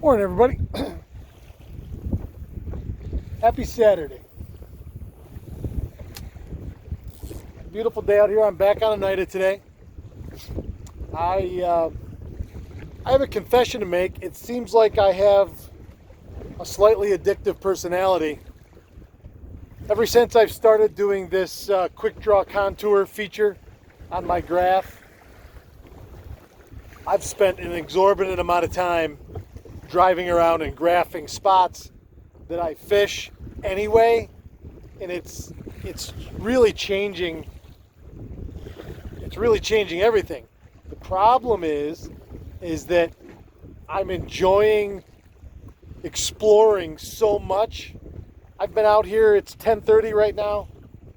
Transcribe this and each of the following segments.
Morning, everybody. Happy Saturday. Beautiful day out here. I'm back on Oneida today. I have a confession to make. It seems like I have a slightly addictive personality. Ever since I've started doing this quick draw contour feature on my graph, I've spent an exorbitant amount of time driving around and graphing spots that I fish anyway, and it's really changing. It's really changing everything. The problem is that I'm enjoying exploring so much. I've been out here. It's 10:30 right now.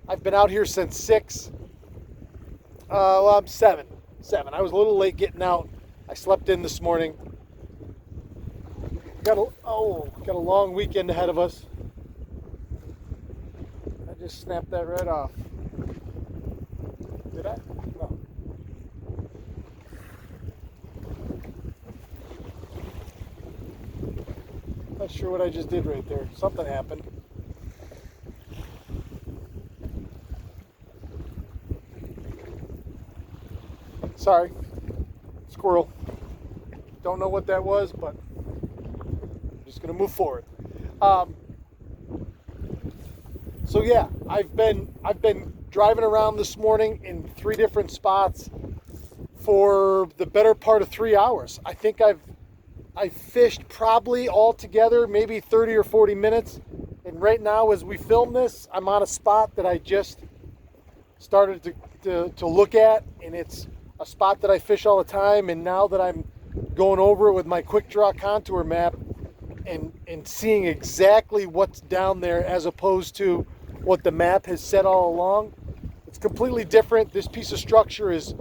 I've been out here since 6. I'm 7. I was a little late getting out. I slept in this morning. Got a long weekend ahead of us. I just snapped that right off. Did I? No. Not sure what I just did right there. Something happened. Sorry. Squirrel. Don't know what that was, but just going to move forward. So yeah, I've been driving around this morning in 3 different spots for the better part of 3 hours. I think I've fished probably all together maybe 30 or 40 minutes. And right now, as we film this, I'm on a spot that I just started to look at, and it's a spot that I fish all the time. And now that I'm going over it with my quick draw contour map and seeing exactly what's down there as opposed to what the map has said all along, it's completely different. This piece of structure is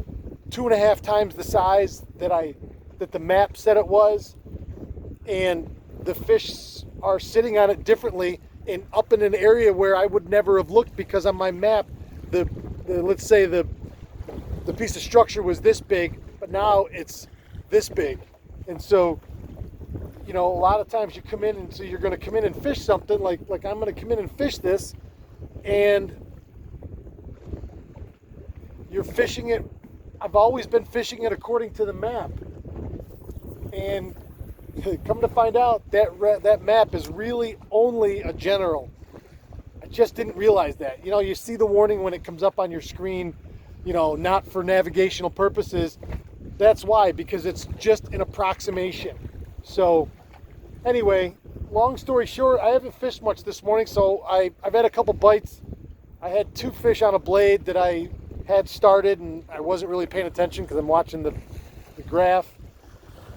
2.5 times the size that the map said it was, and the fish are sitting on it differently and up in an area where I would never have looked, because on my map let's say the piece of structure was this big, but now it's this big. And so, a lot of times you come in, and so you're going to come in and fish something like I'm going to come in and fish this, and you're fishing it. I've always been fishing it according to the map, and come to find out that map is really only a general. I just didn't realize that. You see the warning when it comes up on your screen, not for navigational purposes. That's why, because it's just an approximation. So anyway, long story short, I haven't fished much this morning, so I've had a couple bites. I had 2 fish on a blade that I had started, and I wasn't really paying attention because I'm watching the graph.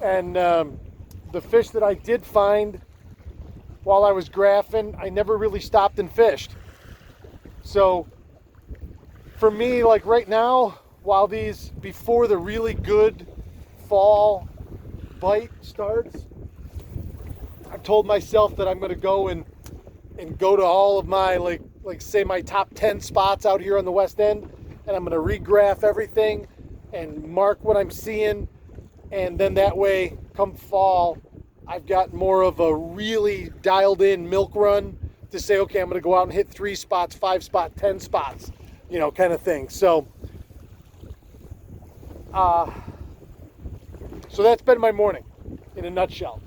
And the fish that I did find while I was graphing, I never really stopped and fished. So for me, like right now, while before the really good fall bite starts, I've told myself that I'm going to go and go to all of my like say my top 10 spots out here on the west end, and I'm going to regraph everything and mark what I'm seeing, and then that way come fall I've got more of a really dialed in milk run to say, okay, I'm going to go out and hit 3 spots, 5 spots, 10 spots, kind of thing. So that's been my morning in a nutshell.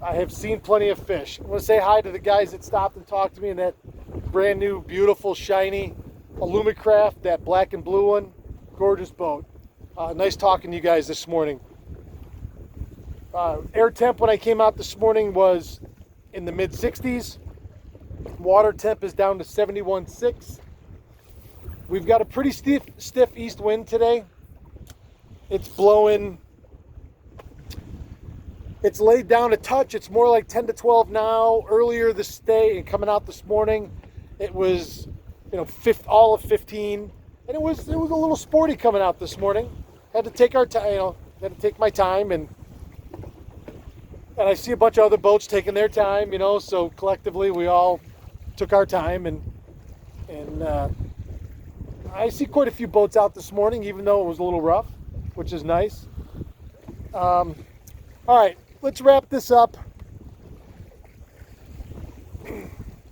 I have seen plenty of fish. I want to say hi to the guys that stopped and talked to me in that brand new, beautiful, shiny Alumacraft, that black and blue one. Gorgeous boat. Nice talking to you guys this morning. Air temp when I came out this morning was in the mid 60s. Water temp is down to 71.6. We've got a pretty stiff east wind today. It's blowing. It's laid down a touch. It's more like 10 to 12 now. Earlier this day and coming out this morning, it was, all of 15, and it was a little sporty coming out this morning. Had to take our time, had to take my time, and I see a bunch of other boats taking their time, so collectively we all took our time, and I see quite a few boats out this morning, even though it was a little rough, which is nice. All right, let's wrap this up.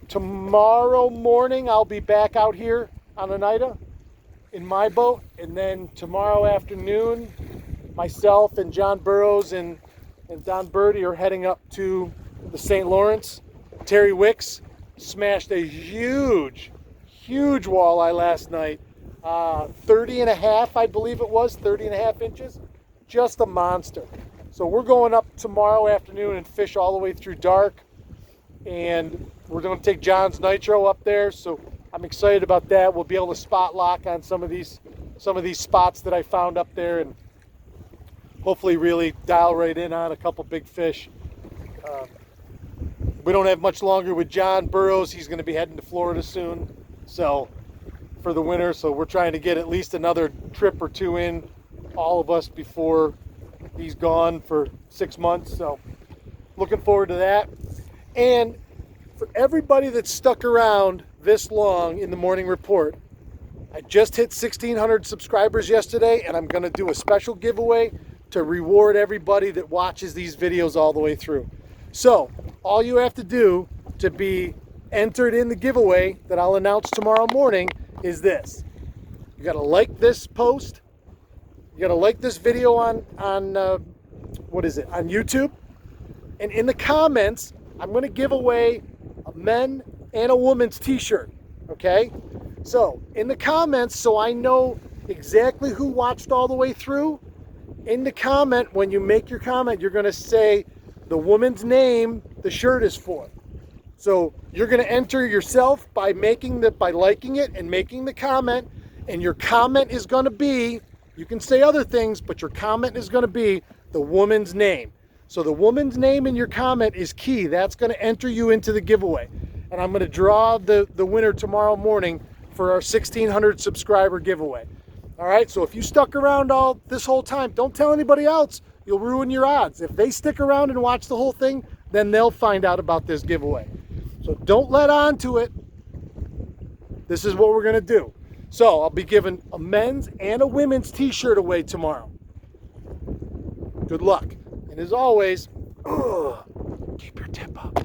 Tomorrow morning, I'll be back out here on Oneida in my boat. And then tomorrow afternoon, myself and John Burrows and Don Birdie are heading up to the St. Lawrence. Terry Wicks smashed a huge walleye last night. 30 and a half, I believe it was, 30 and a half inches. Just a monster. So we're going up tomorrow afternoon and fish all the way through dark. And we're going to take John's Nitro up there. So I'm excited about that. We'll be able to spot lock on some of these spots that I found up there, and hopefully really dial right in on a couple big fish. We don't have much longer with John Burrows. He's going to be heading to Florida soon, so for the winter. So we're trying to get at least another trip or two in, all of us, before he's gone for 6 months. So looking forward to that. And for everybody that's stuck around this long in the morning report, I just hit 1,600 subscribers yesterday, and I'm going to do a special giveaway to reward everybody that watches these videos all the way through. So all you have to do to be entered in the giveaway that I'll announce tomorrow morning is this. You got to like this post. You got to like this video on YouTube. And in the comments, I'm going to give away a men and a woman's t-shirt. Okay? So in the comments, so I know exactly who watched all the way through, in the comment, when you make your comment, you're going to say the woman's name the shirt is for. So you're going to enter yourself by liking it and making the comment, and your comment is going to be, you can say other things, but your comment is going to be the woman's name. So the woman's name in your comment is key. That's going to enter you into the giveaway. And I'm going to draw the winner tomorrow morning for our 1,600 subscriber giveaway. All right, so if you stuck around all this whole time, don't tell anybody else. You'll ruin your odds. If they stick around and watch the whole thing, then they'll find out about this giveaway. So don't let on to it. This is what we're going to do. So I'll be giving a men's and a women's t-shirt away tomorrow. Good luck. And as always, keep your tip up.